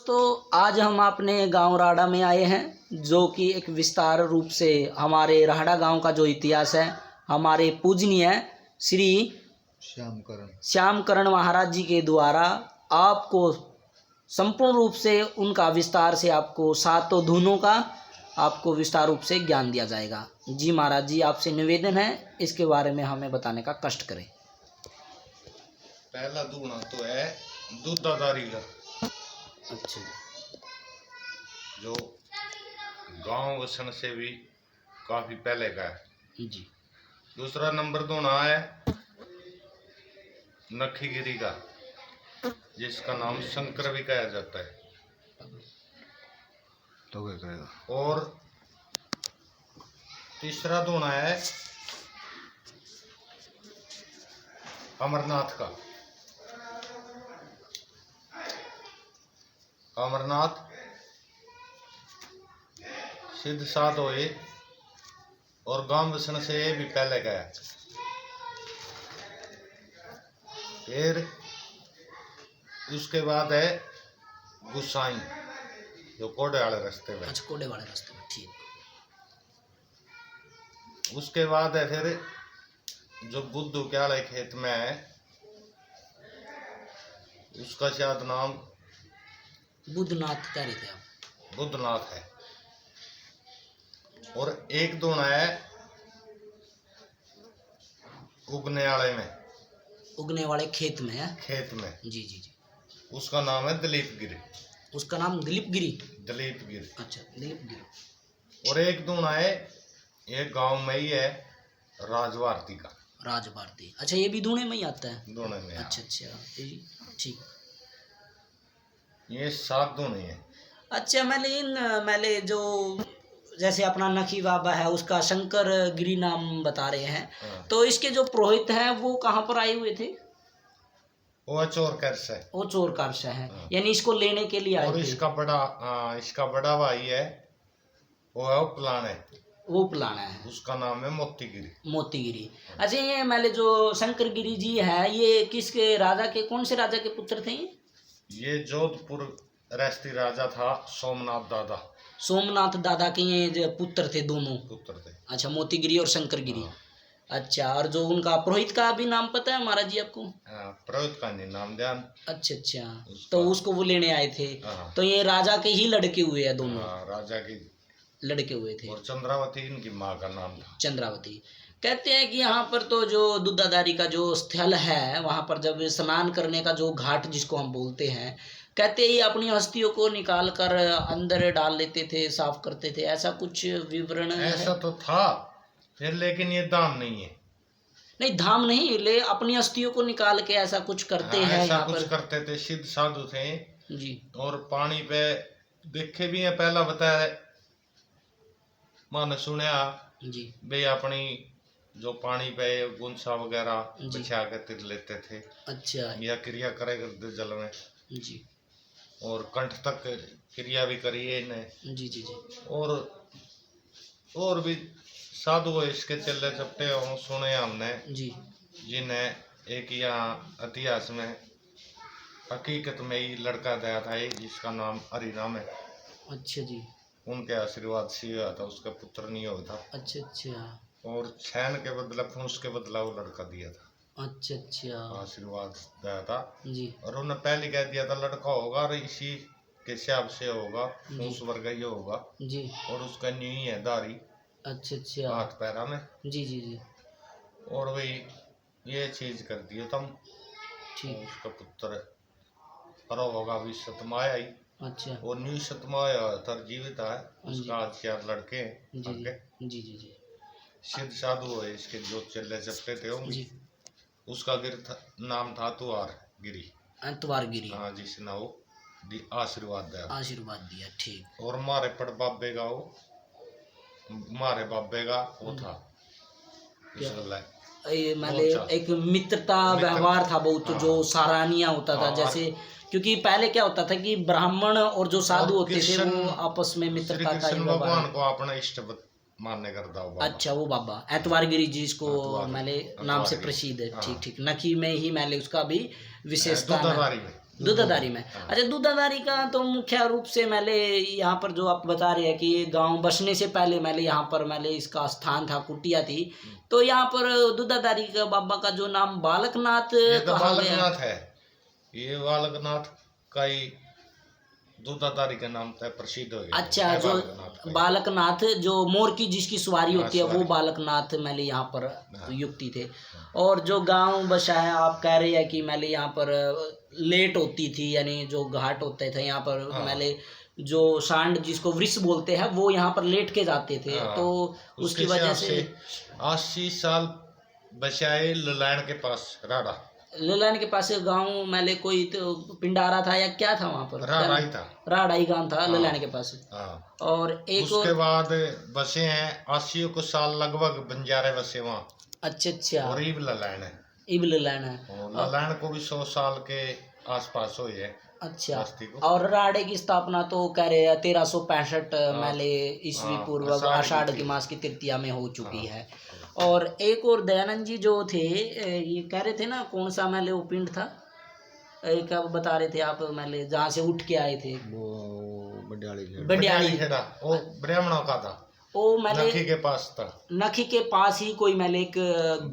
तो आज हम अपने गांव राड़ा में आए हैं, जो कि एक विस्तार रूप से हमारे राड़ा गांव का जो इतिहास है, हमारे पूजनीय श्री श्यामकरण महाराज जी के द्वारा आपको संपूर्ण रूप से उनका विस्तार से आपको सातों धुनों का आपको विस्तार रूप से ज्ञान दिया जाएगा। जी महाराज जी, आपसे निवेदन है इसके बारे में हमें बताने का कष्ट करें। पहला धुना तो है दूधाधारी का। अच्छा, जो गांव वसन से भी काफी पहले का है जी। दूसरा नंबर धुना है नखीगिरी का, जिसका नाम शंकर भी कहा जाता है। तो क्या कहेगा। और तीसरा धुना है अमरनाथ का। अमरनाथ सिद्ध साध होए और गांव वसन से भी पहले गया। फिर उसके बाद है गुसाई, जो कोडे वाले रास्ते में। अच्छा, कोडे वाले रास्ते में, ठीक। उसके बाद है फिर जो बुद्धू के वाले खेत में है, उसका शायद नाम बुद्धनाथ कह रहे थे आप। बुद्धनाथ है। और एक धुना है उगने वाले में, उगने वाले खेत में है। खेत में, जी जी जी। उसका नाम है दिलीप गिरी। उसका नाम दिलीप गिरी। दिलीप गिरी। अच्छा, दिलीप गिरी। और एक धुना है ये गांव में ही है राजभारती का। राजभारती, अच्छा, ये भी धुने में ही आता है। धुने में। अच्छा अच्छा, ठीक। ये 7 धुने हैं। अच्छा, मैंने जो जैसे अपना नखी बाबा है उसका शंकर गिरी नाम बता रहे हैं। हाँ। तो इसके जो पुरोहित हैं वो कहाँ पर आए हुए थे? वो चोरकर से। वो चोरकार से है। हाँ। यानी इसको लेने के लिए आए और थे। इसका बड़ा भाई है, वो है उपलान है। वो पुलाना है, उसका नाम है मोतीगिरी। मोतीगिरी। अच्छा, ये मैंने जो शंकर गिरी जी है, ये किसके राजा के, कौन से राजा के पुत्र थे? ये जोधपुर रहस्ती राजा था सोमनाथ दादा। सोमनाथ दादा के ये जो पुत्र थे, दोनों पुत्र थे। अच्छा, मोतीगिरी और शंकर गिरी। हाँ। अच्छा, और जो उनका पुरोहित का भी नाम पता है महाराज जी आपको? पुरोहित का नहीं नाम ध्यान। अच्छा अच्छा, तो उसको वो लेने आए थे। हाँ। तो ये राजा के ही लड़के हुए हैं दोनों। राजा की लड़के हुए थे। और चंद्रावती इनकी माँ का नाम था। चंद्रावती। कहते हैं कि यहाँ पर तो जो दूधाधारी का जो स्थल है, वहाँ पर जब स्नान करने का जो घाट जिसको हम बोलते हैं, कहते ही अपनी अस्थियों को निकाल कर अंदर डाल लेते थे, साफ करते थे, ऐसा कुछ विवरण है? ऐसा तो था फिर, लेकिन ये दाम नहीं है। नहीं, धाम नहीं, ले अपनी अस्थियों को निकाल के ऐसा कुछ करते हैं ऐसा यहाँ कुछ पर। करते थे, सिद्ध साधु थे जी। और पानी पे देखे भी है, पहला बताया मैंने सुना जी। वे अपनी जो पानी पे गुंसा वगैरह बिछा के तिर लेते थे। अच्छा। या क्रिया करे करते जल में। जी। और कंठ तक क्रिया भी करी है इन्हें। जी जी जी। और भी साधु इसके चले चपटे हों सुने हमने जी। जिन्हें एक यहाँ इतिहास में हकीकत में ही लड़का दिया था एक, जिसका नाम हरिनाम है। अच्छा जी। उनके आशीर्वाद से हुआ था, उसका पुत्र नहीं हुआ था। अच्छा अच्छा। और छैन के बदला फूस के बदला वो लड़का दिया था। अच्छा अच्छा। आशीर्वाद दिया था जी। और उन्होंने पहले कह दिया था लड़का होगा और इसी के हिसाब से होगा, फूस वर्ग ही होगा जी। और उसका नींव है दाढ़ी। अच्छा अच्छा। हाथ पैरा में। जी जी जी। और वही ये चीज कर दियो तुम। ठीक। उसका पुत्र परो होगा भी सतमाया ही। अच्छा। और न्यू सतमाया तर जीवित है, उसका आज 4 लड़के हैं। जी जी जी जी। सिद्ध साधु है इसके जो चले चपटे थे जी। उसका नाम था तुआर गिरी। तुआर गिरी। हाँ, जिसने वो आशीर्वाद दिया। ठीक। और मारे पड़ बाबे का वो, मारे बाबे का वो था मतलब एक मित्रता व्यवहार था बहुत। हाँ। जो सराहनीय होता था। हाँ। जैसे क्योंकि पहले क्या होता था कि ब्राह्मण और जो साधु होते थे वो आपस में मित्रता का भगवान को अपना इष्ट मानने करता हो। अच्छा, वो बाबा एतवार गिरी जी इसको मैंने नाम से प्रसिद्ध है। ठीक ठीक। नखी में ही मैंने उसका भी विशेषता दूधाधारी में। हाँ। अच्छा, दूधाधारी का तो मुख्य रूप से मैंने यहाँ पर जो आप बता रहे हैं कि ये गांव बसने से पहले मैंने यहाँ पर मैंने इसका स्थान था, कुटिया थी, तो यहाँ पर दूधाधारी का बाबा का जो नाम बालकनाथ ये तो कहा गया। बालकनाथ है, ये बालकनाथ का ही दूधाधारी के नाम से प्रसिद्ध हो गया। अच्छा, है जो बालकनाथ का ही। बालकनाथ जो मोर की जिसकी सवारी हाँ, होती है वो सवारी। बालकनाथ मैंने यहाँ पर हाँ। युक्ति थे। और जो गांव बसा है, आप कह रहे हैं कि मैंने यहाँ पर लेट होती थी, यानी जो घाट होते थे यहाँ पर हाँ। मैंने जो सांड जिसको वृष बोलते हैं वो यहाँ पर लेट के जाते थे, हाँ। तो उसकी वजह से 80 साल बसाए ललैंड के पास राड़ा, ललन के पास गांव मैंने कोई तो पिंडारा था या क्या था वहाँ पर, राड़ा ही था। राड़ाई गांव था हाँ। ललन के पास। हाँ। और एक उसके और, बाद बसे हैं 80 को साल लगभग बंजारे बसे वहाँ, अच्छा अच्छा, और इब ललैंड है। इब ललन है। और ललैंड को भी 100 साल के आसपास हुई है अच्छा, बस्ती को। और राड़े की स्थापना तो कह रहे हैं 1365 मैंने ईस्वी हाँ, पूर्व आषाढ़ आषाढ़ की के मास की तृतीया में हो चुकी हाँ। है। और एक और दयानंद जी जो थे, ये कह रहे थे ना कौन सा मैंने वो पिंड था, एक अब बता रहे थे आप, मैंने जहाँ से उठ के आए थे वो बडियाली बडियाली, खेड़ा वो ब्राह्मणों का था, वो मैंने नखी के पास था। नखी के पास ही कोई मैंने एक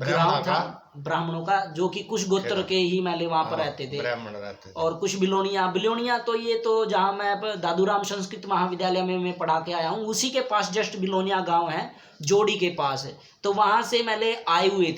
ग्राम था ब्राह्मणों का, जो कि कुछ गोत्र के ही मैंने वहां पर हाँ, रहते थे, ब्राह्मण रहते थे। और कुछ बिलोनिया तो ये तो जहाँ मैं दादूराम संस्कृत महाविद्यालय में मैं पढ़ा के आया हूँ, उसी के पास जस्ट बिलोनिया गांव है, जोड़ी के पास है, तो वहां से मैंने आए हुए थे।